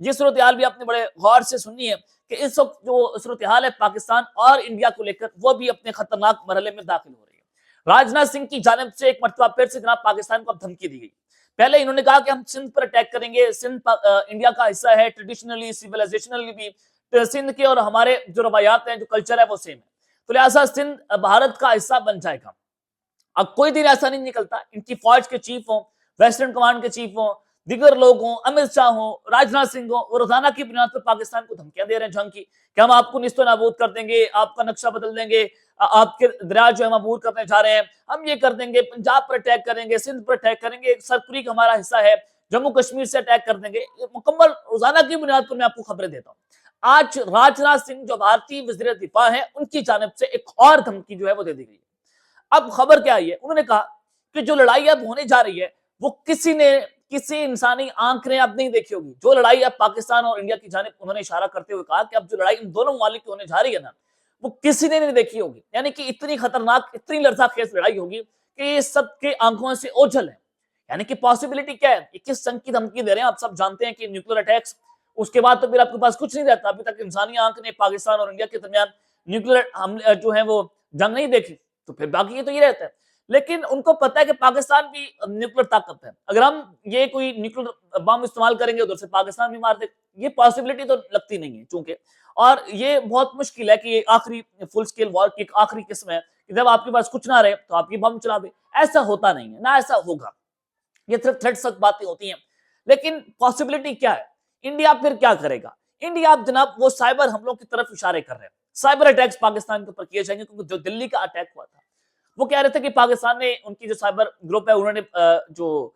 یہ صورتحال بھی آپ نے بڑے غور سے سنی ہے کہ اس وقت جو صورتحال ہے پاکستان اور انڈیا کو لے کر وہ بھی اپنے خطرناک مرحلے میں داخل ہو رہی ہے۔ راجناتھ سنگھ کی جانب سے ایک مرتبہ پھر سے جناب پاکستان کو اب دھمکی دی گئی۔ پہلے انہوں نے کہا کہ ہم سندھ پر اٹیک کریں گے، سندھ انڈیا کا حصہ ہے، ٹریڈیشنلی سیولائزیشنلی بھی سندھ کے اور ہمارے جو روایات ہیں جو کلچر ہے وہ سیم ہے، تو لہٰذا سندھ بھارت کا حصہ بن جائے گا۔ اب کوئی دن ایسا نہیں نکلتا ان کی فوج کے چیف ہوں، ویسٹرن کمانڈ کے چیف ہوں، دیگر لوگ ہوں، امت شاہ ہوں، راجناتھ سنگھ ہوں، وہ روزانہ کی بنیاد پر پاکستان کو دھمکیاں دے رہے ہیں جنگ کی کہ ہم آپ کو نیست و نابود کر دیں گے، آپ کا نقشہ بدل دیں گے، آپ کے دریا جو ہم عبور کرنے جا رہے ہیں، ہم یہ کر دیں گے، پنجاب پر اٹیک کریں گے، سندھ پر اٹیک کریں گے، سرکری کا ہمارا حصہ ہے، جموں کشمیر سے اٹیک کر دیں گے۔ مکمل روزانہ کی بنیاد پر میں آپ کو خبریں دیتا ہوں۔ آج راجناتھ سنگھ جو بھارتی وزیر دفاع ہیں ان کی جانب سے ایک اور دھمکی جو ہے وہ دے دی گئی۔ اب خبر کیا آئی ہے؟ انہوں نے کہا کہ جو لڑائی اب ہونے جا رہی ہے وہ کسی انسانی آنکھ نے اب نہیں دیکھی ہوگی۔ جو لڑائی اب پاکستان اور انڈیا کی جانب انہوں نے اشارہ کرتے ہوئے کہا کہ اب جو لڑائی ان دونوں ممالک کی ہونے جا رہی ہے نا وہ کسی نے نہیں دیکھی ہوگی، یعنی کہ اتنی خطرناک، اتنی لرزہ خیز لڑائی ہوگی کہ یہ سب کے آنکھوں سے اوجھل ہے۔ یعنی کہ پاسبلٹی کیا ہے؟ یہ کس جنگ کی دھمکی دے رہے ہیں؟ آپ سب جانتے ہیں کہ نیوکلیر اٹیکس، اس کے بعد تو پھر آپ کے پاس کچھ نہیں رہتا۔ ابھی تک انسانی آنکھ نے پاکستان اور انڈیا کے درمیان نیوکلیر حملے جو ہیں وہ جنگ نہیں دیکھی، تو پھر باقی یہ تو یہ رہتا ہے۔ لیکن ان کو پتہ ہے کہ پاکستان بھی نیوکلیر طاقت ہے، اگر ہم یہ کوئی نیوکلیر بم استعمال کریں گے ادھر سے پاکستان بھی مار دے، یہ پاسبلٹی تو لگتی نہیں ہے چونکہ، اور یہ بہت مشکل ہے کہ یہ آخری فل سکیل وار کی ایک آخری قسم ہے کہ جب آپ کے پاس کچھ نہ رہے تو آپ یہ بم چلا دیں۔ ایسا ہوتا نہیں ہے، نہ ایسا ہوگا، یہ صرف تھریٹس تک باتیں ہوتی ہیں۔ لیکن پاسبلٹی کیا ہے؟ انڈیا پھر کیا کرے گا؟ انڈیا اب جناب وہ سائبر حملوں کی طرف اشارے کر رہے ہیں، سائبر اٹیکس پاکستان کے اوپر کیے جائیں گے، کیونکہ جو دلی کا اٹیک ہوا تھا وہ کہہ رہے تھے کہ پاکستان نے ان کی جو سائبر گروپ ہے انہوں نے جو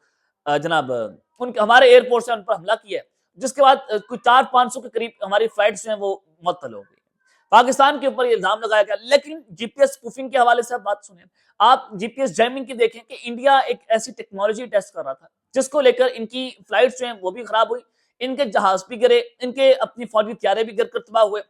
جناب ہمارے ایئرپورٹ سے ان پر حملہ کیا ہے، جس کے بعد کوئی 400-500 کے قریب ہماری فلائٹس جو ہیں وہ معطل ہو گئی۔ پاکستان کے اوپر یہ الزام لگایا گیا، لیکن جی پی ایس اسپوفنگ کے حوالے سے آپ بات سنیں، آپ جی پی ایس جیمنگ کی دیکھیں کہ انڈیا ایک ایسی ٹیکنالوجی ٹیسٹ کر رہا تھا جس کو لے کر ان کی فلائٹس جو ہیں وہ بھی خراب ہوئی، ان کے جہاز بھی گرے، ان کے اپنی فوجی طیارے بھی گر کر تباہ ہوئے۔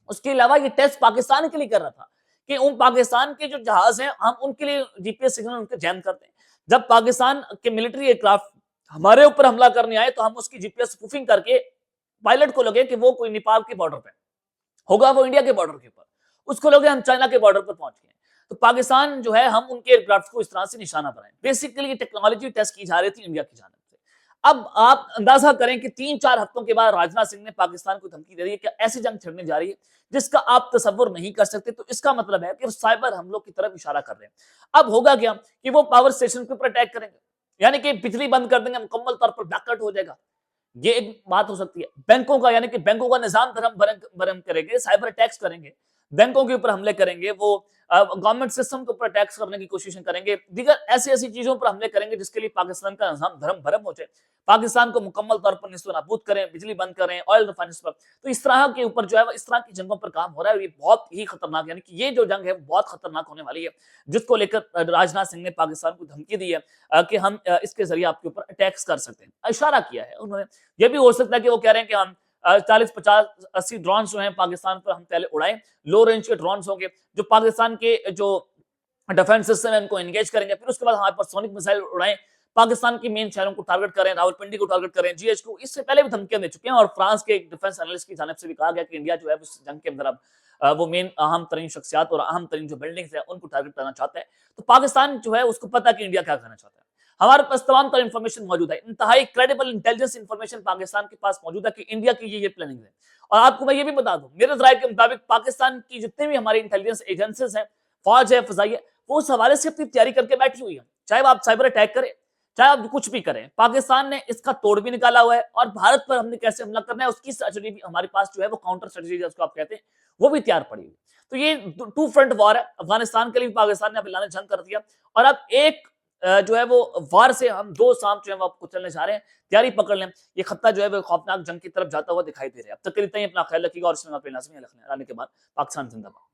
اس کے علاوہ یہ ٹیسٹ پاکستان کے لیے کر رہا تھا کہ ان پاکستان کے جو جہاز ہیں ہم ان کے لیے جی پی ایس سگنل ان کے جیم کرتے ہیں، جب پاکستان کے ملٹری ایئر کرافٹ ہمارے اوپر حملہ کرنے آئے تو ہم اس کی جی پی ایس اسپوفنگ کر کے پائلٹ کو لگے کہ وہ کوئی نیپال کے بارڈر پہ ہوگا، وہ انڈیا کے بارڈر کے اوپر، اس کو لوگے ہم چائنا کے بارڈر پر پہنچ گئے، تو پاکستان جو ہے ہم ان کے ایئر کرافٹ کو اس طرح سے نشانہ بنائیں۔ بیسیکلی یہ ٹیکنالوجی ٹیسٹ کی جا رہی تھی انڈیا کی جانب سے۔ اب آپ اندازہ کریں کہ 3-4 ہفتوں کے بعد راجناتھ سنگھ نے پاکستان کو دھمکی دے دی ہے کہ ایسی جنگ چھڑنے جا رہی ہے جس کا آپ تصور نہیں کر سکتے، تو اس کا مطلب ہے کہ وہ سائبر حملوں کی طرف اشارہ کر رہے ہیں۔ اب ہوگا کیا کہ وہ پاور اسٹیشن کے اوپر اٹیک کریں گے، یعنی کہ بجلی بند کر دیں گے، مکمل طور پر بلیک آؤٹ ہو جائے گا، یہ ایک بات ہو سکتی ہے۔ بینکوں کا، یعنی کہ بینکوں کا نظام برہم کریں گے، سائبر اٹیکس کریں گے، بینکوں کے اوپر حملے کریں گے، وہ گورنمنٹ سسٹم کے اوپر اٹیکس کرنے کی کوشش کریں گے، دیگر ایسی چیزوں پر حملے کریں گے جس کے لیے پاکستان کا نظام دھرم بھرم ہو جائے، پاکستان کو مکمل طور پر نیست و نابود کریں، بجلی بند کریں، آئل ریفائنریز پر۔ تو اس طرح کے اوپر جو ہے اس طرح کی جنگوں پر کام ہو رہا ہے، یہ بہت ہی خطرناک، یعنی کہ یہ جو جنگ ہے بہت خطرناک ہونے والی ہے، جس کو لے کر راجناتھ سنگھ نے پاکستان کو دھمکی دی ہے کہ ہم اس کے ذریعے آپ کے اوپر اٹیکس کر سکتے ہیں، اشارہ کیا ہے انہوں نے۔ یہ بھی ہو سکتا ہے کہ وہ کہہ رہے ہیں کہ ہم 40-50-80 ڈرونز جو ہیں پاکستان پر ہم پہلے اڑائیں، لو رینج کے ڈرونز ہوں گے جو پاکستان کے جو ڈیفنس سسٹم ہے ان کو انگیج کریں گے، پھر اس کے بعد ہمارے پر سونک میزائل اڑائیں، پاکستان کی مین شہروں کو ٹارگٹ کریں، راولپنڈی کو ٹارگٹ کریں، جی ایچ کو۔ اس سے پہلے بھی دھمکیاں دے چکے ہیں، اور فرانس کے ایک ڈیفنس انالسٹ کی جانب سے بھی کہا گیا کہ انڈیا جو ہے اس جنگ کے اندر اب وہ مین اہم ترین شخصیات اور اہم ترین جو بلڈنگز ہیں ان کو ٹارگٹ کرنا چاہتا ہے۔ تو پاکستان جو ہے اس کو پتہ کہ انڈیا کیا کرنا چاہتا ہے، ہمارے پاس تمام تر انفارمیشن موجود ہے، انتہائی کریڈیبل انٹیلیجنس انفارمیشن پاکستان کے پاس موجود ہے کہ انڈیا کی یہ پلاننگ ہے۔ اور آپ کو میں یہ بھی بتا دوں، میرے ذرائع کے مطابق پاکستان کی جتنے بھی ہماری انٹیلیجنس ایجنسیز ہیں، فوج ہے، فضائیہ، وہ اس حوالے سے اپنی تیاری کر کے بیٹھی ہوئی ہیں، چاہے آپ سائبر اٹیک کریں، چاہے آپ کچھ بھی کریں، پاکستان نے اس کا توڑ بھی نکالا ہوا ہے، اور بھارت پر ہم نے کیسے حملہ کرنا ہے اس کی اسٹریٹجی بھی ہمارے پاس جو ہے وہ کاؤنٹر اسٹریٹجی اس کو آپ کہتے ہیں وہ بھی تیار پڑی ہوئی۔ تو یہ 2 فرنٹ وار ہے، افغانستان کے لیے بھی پاکستان نے اب اعلان جنگ کر دیا، اور اب ایک جو ہے وہ وار سے ہم 2 سام جو ہے وہ آپ کو چلنے جا رہے ہیں، تیاری پکڑ لیں، یہ خطہ جو ہے وہ خوفناک جنگ کی طرف جاتا ہوا دکھائی دے رہا ہے۔ اب تک کے لیے اتنا ہی، اپنا خیال رکھیے گا، اور اس میں آپ لازمی رکھنے کے بعد پاکستان زندہ باد۔